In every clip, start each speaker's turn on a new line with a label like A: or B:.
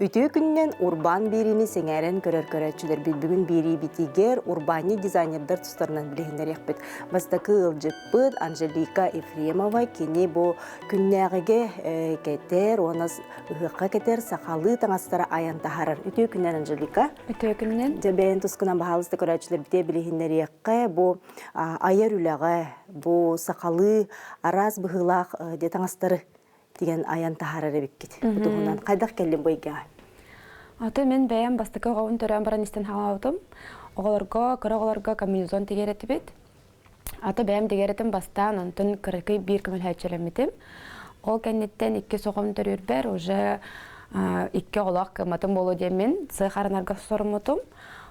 A: Үтө күннен урбан берини сеңерен көрөр-көрөчүлөр бүгүн бери битигер урбани дизайнердер тустарынан билегендер яқпыт. Бастакы ылжыппыт Анжелика Ефремова кени бу күннәгеге кетер, онас ыхыкка кетер сакалы таңастара аян тахарар. Үтө күннен Анжелика.
B: Үтө күннен.
A: Жабен тускунан бахалысты көрөчүлөр бите билегендер яққа бу аяр үләгә, бу сакалы араз быхылак де таңастары деген аян тахарары биккит. Бутугунан кайдак келдин бойга.
B: Аты мен бәйәм бастыкы гавын төрән баран истен халаутым. Оголорго, кырыголорго комбинезон тегерети бит. Аты бәйәм тегеретим бастан онтын кырыкы бир көмөл хайчылымытым. Ол кәннеттен 2 соғым төрүрбер уже 2 олақ кыматым болу демен сыхарынарга сормутум.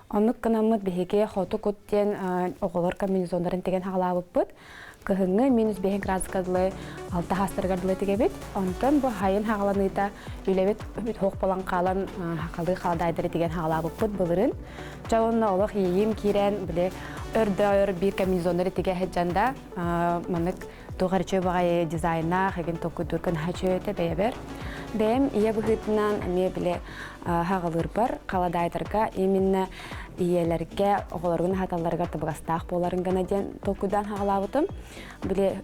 B: Онук кынамыт бихеге хоту куттен оголор комбинезондарын tegen халабыппыт. Кыһыңы -5 градускадылы 6 хастыргадылы тегебит. Онтон бу хайын хагаланыйта үлебит хоқ болан калан хакалы халдайдыры деген хагалабыппыт былырын. Жауынна олық ийим кирен биле өрдө бир комбинезондары теге хеджанда манык тугарчы багай дизайна хаген току дүркөн хачөте бебер. Бем ие быхытынан эме биле хагалыр бар каладайдырга именно иелерге оголоргун хаталларга табыгастаах боларын гана ден токудан хагалабытым. Биле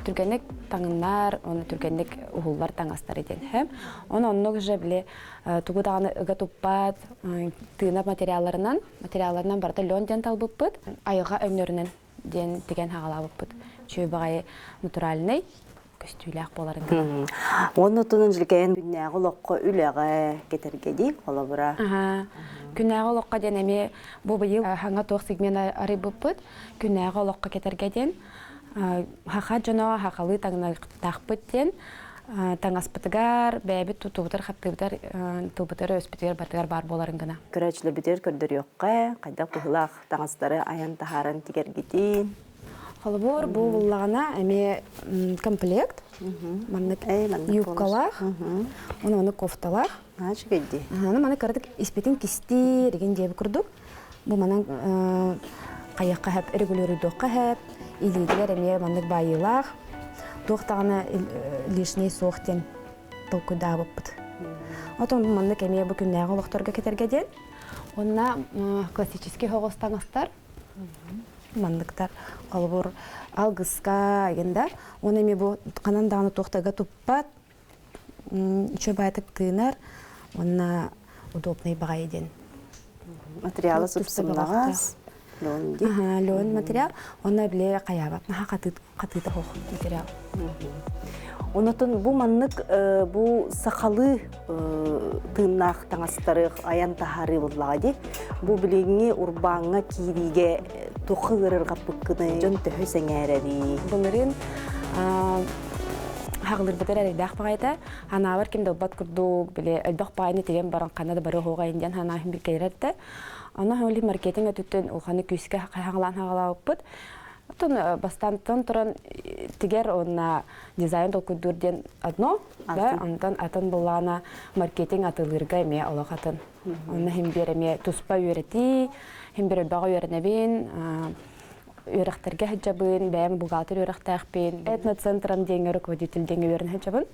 B: түргенек таңыннар, оны түргенек ухуллар таңастар иден. Оны оннук же биле тугудаганы ыга туппат тыынап материалларынан барда лён ден талбыппыт, айыга өңнөрүнөн ден деген хагалабыппыт. Чүй багай натуральный көстүйләк боларын.
A: Оны тунун жилген күннәгы локко үләгә кетерге ди, колобура.
B: Күннәгы локка денеме бу быйыл ханга тох сегмент арыбыппыт. Күннәгы локка кетерге ден хаха жана хакалы таңна тахпыт ден таңаспытыгар бәбит тутубутар хаттыбытар тубутар өспүтер бартыгар бар боларын гына.
A: Көрөчлө битер көрдөр юкка, кайда кылак таңастары аян тахарын тигергидин.
B: Холбор бу буллагана эме комплект. Маннык юбкалар. Оны кофталар.
A: Ачыгыди.
B: Маны кырдык испетин кисти деген дебе курдук. Бу манан каякка хеп регулируйдукка хеп илидер эме маннык байылар. Тоқтағаны лишний соқтен толкуда боппыт. Отон маннык эме бу күннәгы лохторга кетерге ден. Онна классический хогостаңастар. Мандыктар албур алгыска генда. Оны эме бу канандагы тоқтага туппат. Чөбайтып кыйнар. Онна удобный багай ден.
A: Материалы собственнагас.
B: Лён материал, она биле каябап, катыта хох материал.
A: Онотон бу маннык бу сакалы тыыннах таңастары аян тахары буллагы. Бу билегине урбанга кириге тохыгырырга пыккыны жон төһө сеңәрәри.
B: Буларын хагылыр бетерәре дах багайта, анавар кимдә бат курдук биле дах багайны теген баран канада бары хога индән хана хим бир кайратта. Ана хәлли маркетинг өтүтен улханы күскә хагалан хагалаппыт. Тон бастантан торан тигер онна дизайн толкудурден одно, да, антан атан булана маркетинг атылырга ме алахатын. Онна хим береме туспа үйрәти, хим бер бага үйрәнәбен, үйрәхтәргә хаҗабын, бәм бухгалтер үйрәхтәхпен, этно центрын деңгә руководитель деңгә үйрән хаҗабын.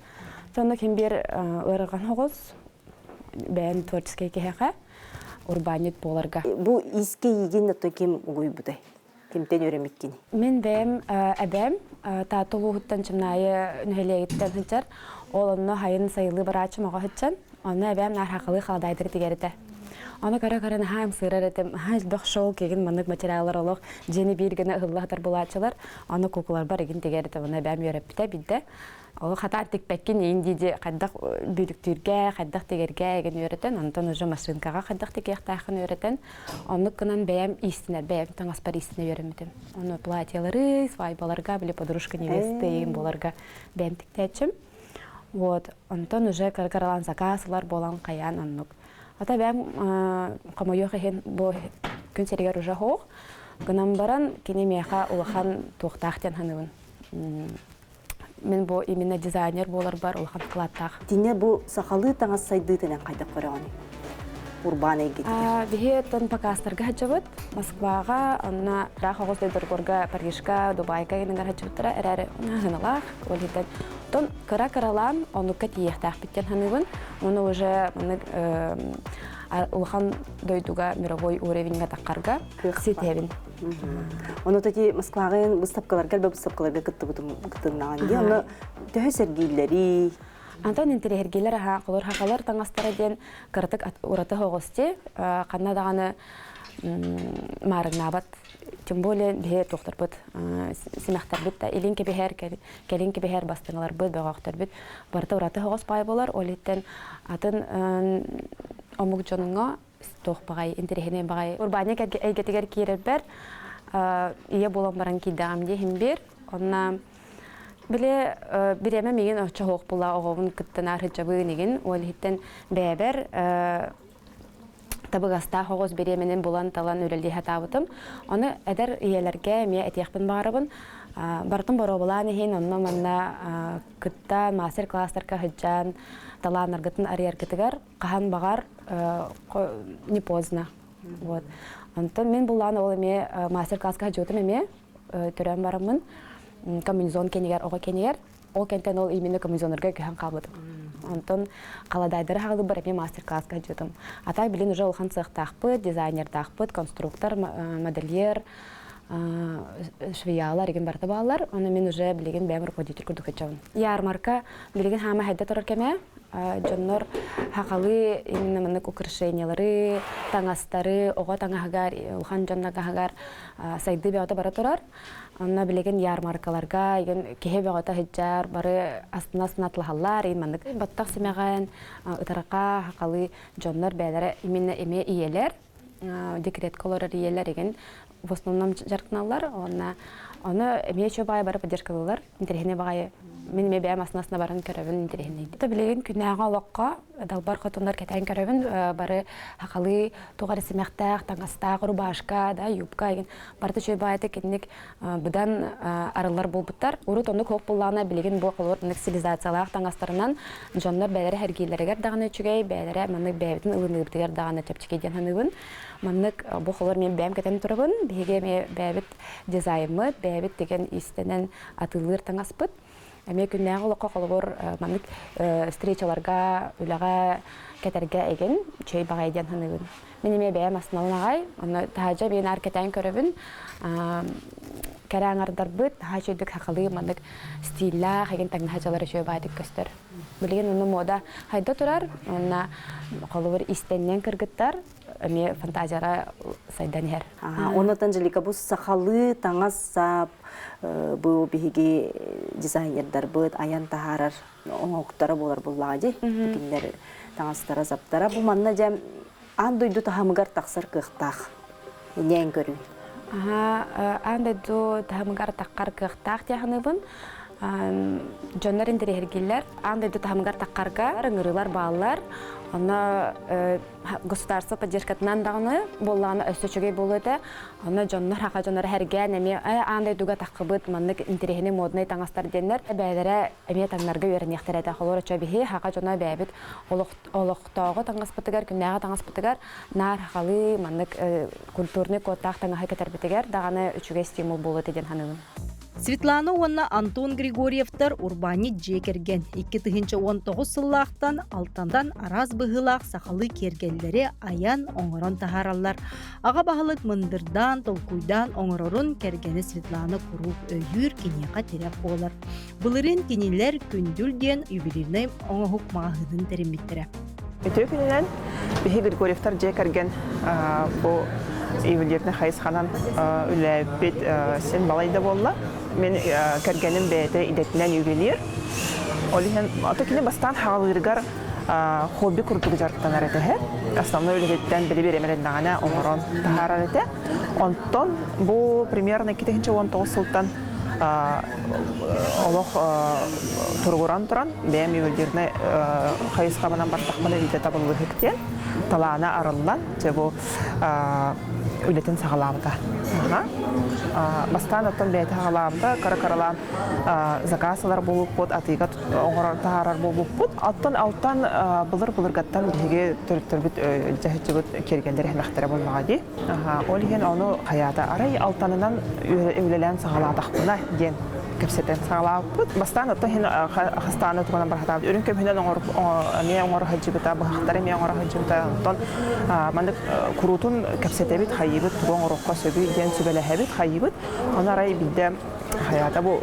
B: Тонна хим бер үрәгән хогыз, бәм творческий кеһә. Урбанит боларга.
A: Бу иске йеген то ким уйбудай. Кимтен өремеккин.
B: Мен бәм әбәм татылуһуттан чымнайы нәһелегиттен хичер. Олонно хайын сайылы барачы мага хичен. Аны әбәм нар хакылы халдайдыр тигәрдә. Аны кара-кара хам сыраретем. Хаж бах шоу кеген мандык материаллар алык. Жени бир генә ыллахтар булачылар. Аны куклар бар ген тигәрдә. Аны әбәм йөреп битә бидә. Ол хата тикпеккин индиде кадак бүлүктүргә, кадак тегергә ген йөрәтен, антон уже машинкага кадак тегәхтәхен йөрәтен. Аны кынан бәям истинә, бәям таңаспар истинә йөрәмәдем. Аны платьялары, свадьбаларга, биле подружка невесты, боларга бәям тиктәчем. Вот, антон уже каркаралан заказлар болан каян аннык. Ата бәям камайо хен бу күн серегә уже хох. Гынан баран кинемеха улахан туктахтан ханыбын. Мен бу именно дизайнер болар бар, улхан клаттах.
A: Дине бу сакалы таңас сайды тенен кайда көрәгән. Урбан эгет.
B: Бихе тон покастарга хаҗабыт, Москвага, анна Рахогос дөргорга, Парижга, Дубайга генә хаҗабыттыра, әрәре ханалах, олитен Тон кыра-кыралан онукка тиехтах биттен ханыбын, оны уже улахан дойдуга мировой уровеньга таққарға сетебин.
A: Оны тати Москвағын выставкаларга, выставкаларга кыттыбытымнаған де, оны төһө сәргейлері.
B: Антон интерьергелер қолыр хақалар таңастары ден кыртык ураты хоғысте, қанна дағаны марыгнабат, тем более бе тоқтар бұд, семақтар бұд, елен кебехер бастыңалар бұд, бағақтар бұд, барта ураты хоғыс бай болар, олеттен атын омук жоныңа тоқ бағай, интерьергене бағай. Урбаник әйгетігер кейрер бәр, ие болам баран кейдағамде хем бер, онна Биле биреме меген оча хоқ була оғовын кыттынар хыджабы неген, ол хиттен бәбер табыгаста хоғыз беременен булан талан үрелді хатабытым. Оны әдір иелерге мия әтияқпын барыбын. Бартын бару болан ехен, онна манна кытта мастер-класстарка хыджан талан аргытын арияр кытыгар, қахан бағар не поздно. Онтын мен булан ол еме мастер-класска хыджотым еме түрен барымын. Коммунизон кенегер, оға кенегер, ол кенттен ол именно коммунизонырға көйін қалбыдым. Онтон қаладайдары хағылы бар әме мастер-класска жөдім. Атай білін уже олхан сықтақпыд, дизайнер тақпыд, конструктор, модельер, швеялар, еген барты бағалар. Оны мен уже білеген бәм руководитель күрдік өтчауын. Ярмарка білеген хама хәдді тұрар кәме. Жоннор хақалы именно мындық украшениялары, таңастары, оға таңағағар, улхан жоннағағар сайды бәуті бара тұрар. Онна білеген ярмаркаларға, кеге бәуті хыджар, бары астына сынатлығалар, мындық баттақ семеғайын, ұтарақа хақалы жоннор бәлері именно еме иелер, декрет колорар иелер еген в основном жарқыналар. Оны еме чө бай бары поддержкалылар, интерхене бағайы. Мен ме бәм аснасына барын көрөбін интерхенейді. Та білеген күнәға лоққа, далбар қотындар кәтәйін көрөбін, бары хақалы туғары семектәқ, таңастақ, рубашка, юбка, барды чөй байты кеннік бұдан арылар болбыттар. Урут оны көк болағына білеген бұл қолыр стилизациялақ таңастарынан жонлар бәлері әргейлерігер дағаны өчігей, бәлері мәнік бәйбетін ұлынығыптығар дағаны тәпчікеден ханығын. Мәнік бұл қолыр мен бәм кәтән тұрығын, бәйге бәйбіт дизайнмы, бәйбіт деген истенен атылыр таңаспыт. Әме күннәғы олыққа қолығыр мәнік встречаларға, үліға кәтәрге әген, чөй бағайден ханығын. Мен еме бәйім асыналын ағай, оны тағажа бейін әр кәтәйін көрібін, кәрі аңардар бұд, таға чөйдік хақылы мәнік стилла, қайген таңын хачалары чөй бағайдық көстір. Білген оны мода хайда тұрар, оны қолығыр истеннен кіргіттар, әме фантазияра сайдан ер.
A: Оны Анжелика бұл сақалы таңас сап, бұл бейге дизайнердар бұд, аян тағарар, оңықтары болар бұллағы де, таңастара заптара. Бұл манна жам андойду тағамығар тақсар қықтақ. Нәйін көрін?
B: Андойду тағамығар таққар қықтақ дияғыныбын. Жонлар интерьергелер, андойду тағамығар таққарға, ыңырылар бағалар. Она государство поддержкатынан дағыны болағаны өстөчөгей болуды. Она жонлар, хақа жонлар әрген, әме андойдуға таққыбыд, маннық интерьергені модынай таңастар денлер. Бәйдері әме таңларға өрінектер әді қолыр өчөбіхи, хақа жонлар бәйбіт олықтауғы таңаспытығар, күннәға таңаспытығар, нар хақалы, маннық культурны kodтақ таңағы кәтәрбітігер, дағаны өчөге стимул болуды ден ханымын.
C: Светлана онна Антон Григорьевтар урбанит жекерген. 2019 сыллақтан алтандан араз бұғылақ сақалы кергеллері аян оңырон тахаралар. Аға бағылық мындырдан, толкуйдан оңырорын кергені Светлана құруқ өйір кенеға терек олар. Бұлырын кенелер күндүлден юбилейный оңығық мағыдың тәріметтірі.
D: Өтө күнінен Бихи Григорьевтар жекерген бұл Ивелерне хайысханан үләбет сен балайда болла. Мен кәргенім бәйті идетінен ювелир. Олихен атакіне бастан хағалырғар хобби күрдігі жарттан әрәтігі. Основной үләбеттен білі беремерендағана оңырон тахар әрәті. Онтон бұл примерно 2019 сылтан олық тұрғыран тұран бәйім ювелирне хайысханан бартақманы үйде табылығы хектен. Талана арылдан, бұл үлетін сағалабыда. Бастан оттан бәйті сағалабыда, қара-қаралан закасылар болып бұд, атыға оңырар тағарар болып бұд. Алттан бұлыр-бұлырғаттан біге түрбіт жәхетчі кергендер әмәқтері болмаға дей. Ол еген оны қаяда арай алтанынан өлелән сағаладақпына ден. кепсетен сагалааппыт. Бастан отто хин хастаны тугана бархатабыт. Өрүн көмүнөн не оңор хаджыбыта, бахтары ме оңор хаджыбыта. Онтон мандык курутун кепсетебит хайыбыт, туган орокко сөбү ден сүбелехебит хайыбыт. Она рай бидде хаята бу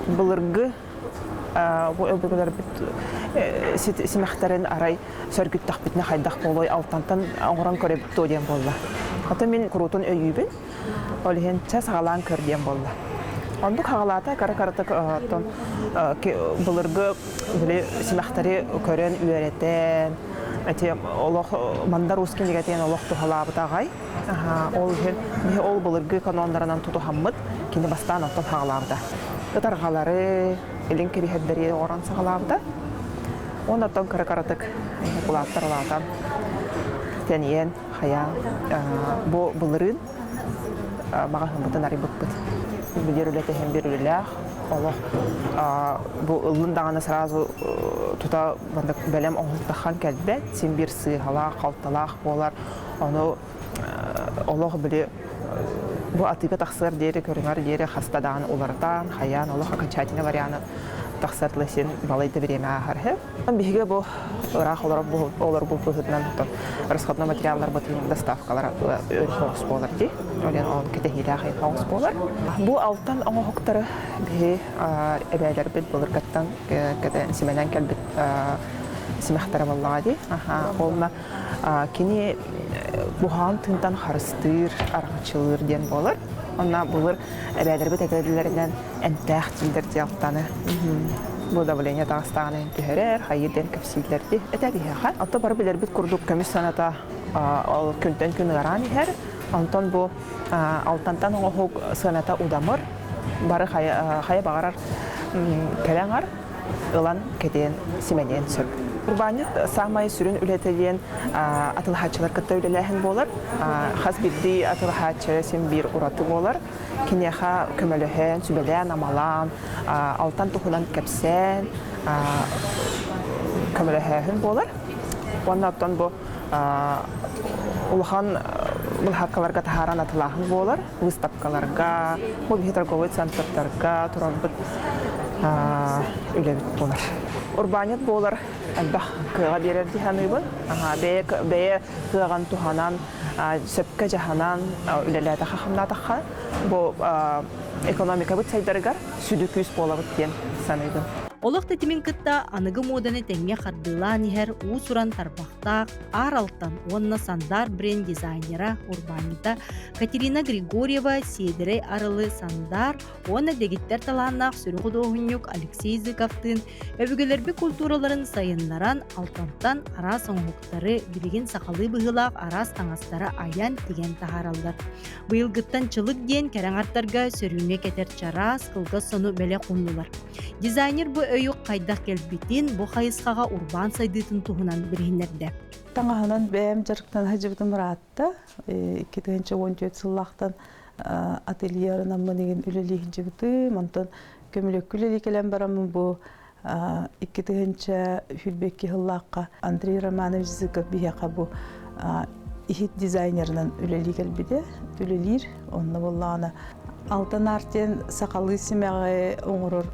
D: былыргы бу өбөгөлөр бит симахтарын арай сөргүттак битне хайдак болой алтантан оңорон көрөбүт тоден болла. Ата мен курутун өйүбүн. Олген часагалан көрден болла. Ондук хагалата каракартык тон былыргы биле симахтары көрөн үйрөтен. Эти олох мандар ускин дигетен олох тухалабытагай. Ол ген ол былыргы канондарынан тутухаммыт кине бастан оттон хагалабыта. Таргалары элин керихеддери оран сагалабыта. Ондан каракартык кулаттарлатан тенен хая бу былырын багасын бутан арибыппыт. Билерулете hem берулелах олох бу ылындаганы сразу тута бандык белем оңтахан келбет сен бир сыйгала калталах болар аны олох биле бу атыга таксыр дери көрүңөр дери хастадан улартан хаян олох окончательный вариант таксыртлысын балайда время ахархе биге бу рах олар бу бузутнан расходный материалдар бутын доставкалар хос болар ди олен он кетехилах хос болар бу алтан оңоктары би эбелер бит булыргаттан кете сименен келбит симахтара боллади олна кини бухан тынтан харыстыр аргачылыр ден болар онна булыр эбелер бит эделеринен энтах тилдер диалтаны бу давление тагыстаганы төһөрөр хайырден кепсилдерди этебиха ата бар билер бит курдук көмүс саната ал күнтен күн гарани хер антон бу алтантан оңох саната удамыр бары хая багарар келеңар ылан кетен сименен сөп Урбанит самай сүрүн үлетеген атылхатчылар кытта үлеләһен болар. Хас бидди атылхатчы сен бир ураты болар. Кинеха көмөлөһен, сүбелән, амалан, алтан тухунан кепсен, көмөлөһен болар. Оннан бу улхан булхаккаларга тахаран атылаһын болар. Выставкаларга, мобиль торговый центрдарга турабыт үлебит болар. Урбанит болар. Бах кыга берерди ханыбын. Бе кыган туханан сөпкө жаханан үлеләтә хахымнатаха. Бу экономика бит сайдаргар сүдүкүс болабыт ден саныйдым.
C: Олық тетімін кытта анығы моданы тәңе қардылан ехер ұсуран тарбақтақ, аралтан онна сандар бренд дизайнера Урбанита Катерина Григорьева седірі арылы сандар, онна дегеттер таланнақ сүріғі доғынюк Алексей Зыковтын өбігілербі культураларын сайынларан алтантан арас оңғықтары білеген сақалы бұғылақ арас таңастары аян деген тахаралдар. Бұйылғыттан чылық ден кәрәңартарға сөріңе кетер чарас қылға сону бәле құнлылар. Дизайнер бұ өйік қайдақ келбетін бұ қайысқаға урбан сайдытын туғынан біргенлерді.
E: Таңағынан бәйім жарықтан хажыбытым ратты. 2014 сыллақтан ательерінен мұнеген үлелейін жібіті. Мұнтан көмілік үлелей келем барамын бұ 2000 хүлбекке хыллаққа Андрей Романович Зыков бияқа бұ ихит дизайнерінен үлелей келбеді. Үлелейір, онны болағына. Алтан артен сақалы семеғі оңырыр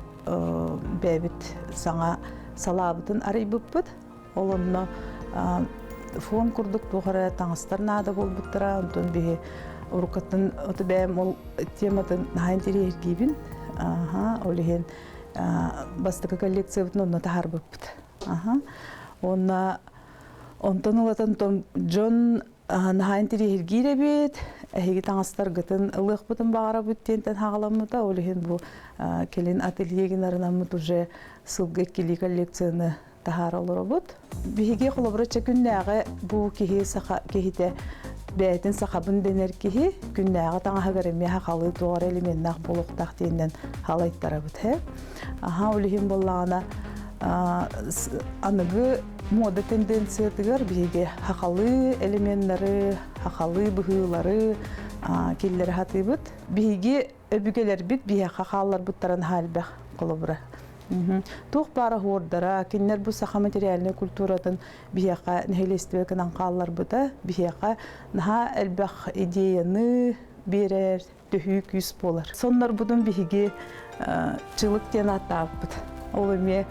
E: бәбіт саңа салабытын арай бұппыд. Олымны фон күрдік туғыры таңыстар нады бол бұттыра. Онтын бейі ұрқыттың оты бәйім ол тематын нағын тері ергейбін. Олеген бастықы коллекция бұтын онына тағар бұппыд. Онтын олатын Джон нағын тері ергейрі бет. Әйгі таңыстар ғытын ұлық бұтын бағара бүттентен хағаламыда. Олеген бұл келін ательегін арынамыд уже сылғы келі коллекцияны тахар олыр бұд. Бейге қолабырача күннәғі бұл кейіте бәйтін сақабын денер кейі күннәғі таңаға ғарыме хақалы туғар элементнақ болуқтақ дейінен халайттара бұд. Олеген болағына анығы мода тенденциятыгар бейге хақалы элементтары, хақалы бұғылары келлері хаты бұд. Бейге өбігелер бит бейге хақалар бұттарын халбәқ қолы бұра. Туқ бары ғордара, кенлер бұл сақа материаліне культуратын бейге нәхелестівекен аңқалар бұда, бейге наға әлбәқ идеяны берер, төхүйік үс болар. Сонлар бұдың бейге чылык тен аттааппыт. Ол эме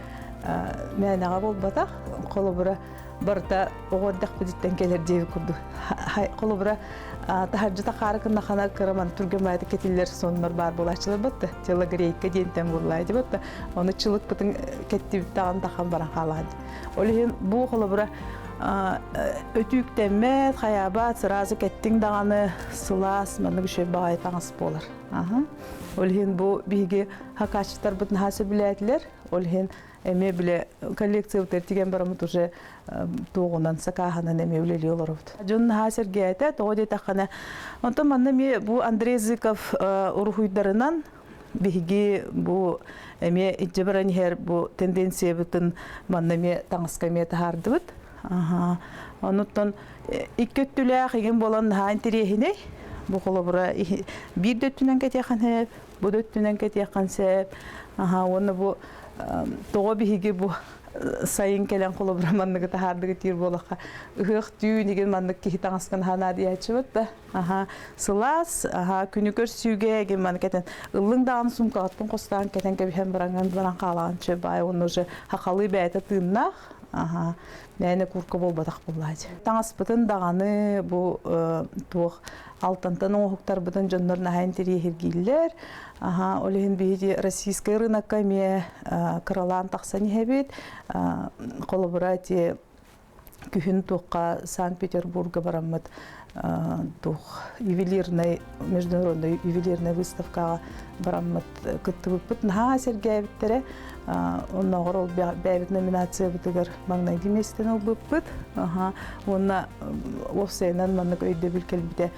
E: мәнәгә болбатак, колобура барда оғордақ бүдіттен келер дейі күрді. Қолыбыра тахаржыта қарықында қана қыраман түргемайды кетілер сонымар бар болашылар бұтты. Тела грейкке дейінтен бұрлайды бұтты. Оны чылық бұтын кетті біттаған таққан баран қалады. Олеген бұл қолыбыра өтүйіктенмет, қаябат, сыразы кеттің дағаны сылас, мәні күші бағай таңыз болар. Олеген бұл бейге хақашықтар бұтын хасы біләділер. Олеген эме биле коллекция утертиген барамыт уже тоғынан сакаханан эме үлели олоробут. Жон хасерге айта тоғде тақана. Онтон манна ме бу Андрей Зыков урухуйдарынан биги бу эме иджебаран хер бу тенденция бутын манна ме таңыска ме тахардыбыт. Онуттан иккөттүләк еген болан ха интерехине бу колобура бир дөттүнөн кетехан хеп, бу дөттүнөн кетехан сеп. Оны бу тоғы бігі бұл сайын кәлен қолы бұра маңнығы тахардығы тир болаққа ұғық дүйін еген маңнығы кейі таңысқан хана дейячы бұтты. Сылас, күні көрсүйге еген маңны кәтен ұлың дағын сұмкағаттың қостағын кәтен кәбіхен баранған баран қалаған чөй бай, оны уже хақалы бәйті тыыннақ, мәйіні күркі бол батақ болады. Таңыс бұтын дағаны бұл туық алтантан оғықтар бұтын жонларына хайын тері ергейлер. Олеген бейді российская рынокка ме қыралан тақсаны хәбет. Қолы бұра те күхін туққа Санкт-Петербурга барамыд международный ювелирный выставкаға барамыд күтті бұппыт. Наға сәрге әбіттері. Онна ғырол бәйбіт номинация бұтығыр маңнай деместен ол бұппыт. Онна офсайынан маңнық өйді бүлкел біде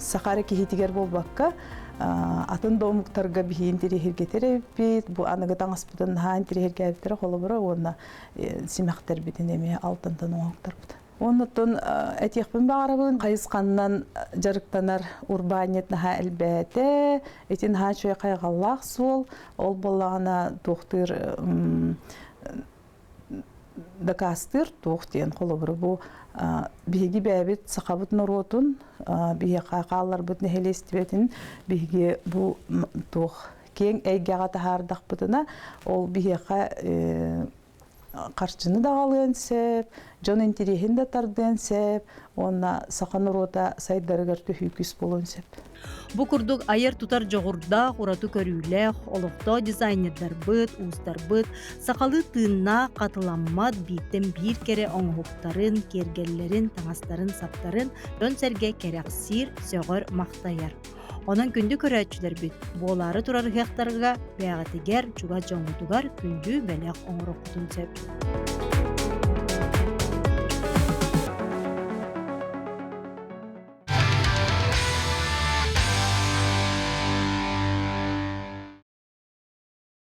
E: сақары кейтігер бол баққа. Атын доомуктарга бихин тирихиргетер бит, бу анага таңыс бутын хаан тирихиргетер қолы бұра, онна симақтар бітін еме алтантан оңықтар бұд. Оннытын әтекпін бағарабын қайысқаннан жарықтанар урбанет наға әлбәті, әтін ха чөй қайғалақ сол, ол болағына тоқтыр дакастыр тоқтен қолы бұра бұ. Биһиги бәбит сақабыт нұротын, биһи қақалар бұт нәхелестібетін, биһиги бұ тоқ кен әйгеға тахардақ бұтына, ол биһиға қарчыны дағалыен сәп, жон интерехін да тардыен сәп, онна сақа нұрота сайдарығар төхүйкіс болуын сәп.
C: Бу курдук айыр тутар жоғырда урату көрүлэх, олықта дизайнердар быт, устар быт, сақалы тыынна қатыламмат биттен бир кере оңғуқтарын, кергеллерин, таңастарын, саптарын жон сәрге керексир, сөғір мақтайар. Онан күнді көрәтчілер бит, болары турар хектарға бәғатыгер, чуға жоңғытугар күнді бәләқ оңырық құтын сөп.